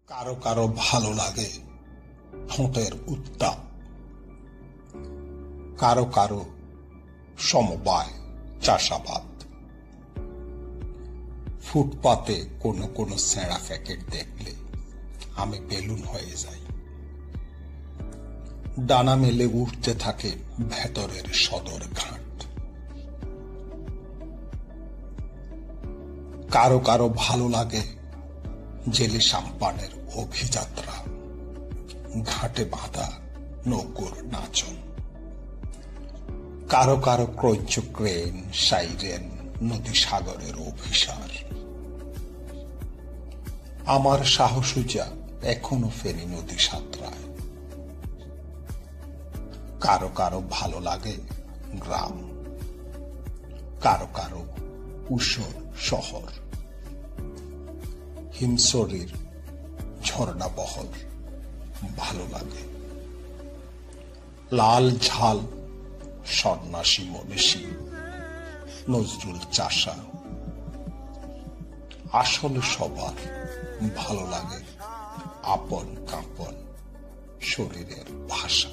কারো কারো ভালো লাগে ঠোঁটের উত্তাপ, কারো কারো সমবায় চাষাবাদ। ফুটপাতে কোনো কোনো ছেঁড়া প্যাকেট দেখলে আমি বেলুন হয়ে যাই। ডানা মেলে উঠতে থাকে ভেতরের সদর ঘাট। কারো কারো ভালো লাগে জেলে সাম্পানের অভিযাত্রা, ঘাটে বাঁধা নৌকোর নাচন। কারো কারো ক্রৌঞ্চ ক্রেন, সাইরেন, নদী সাগরের অভিসার। আমার সাহসুজা এখনো ফেনী নদী সাঁতরায়। কারো কারো ভালো লাগে গ্রাম, কারো কারো উষর শহর, হিমশরীর ঝর্ণা বহর ভালো লাগে। লাল ঝাল সন্ন্যাসী মনীষী নজরুল চাষা। আসলে সবার ভালো লাগে আপন কাঁপন শরীরের ভাষা।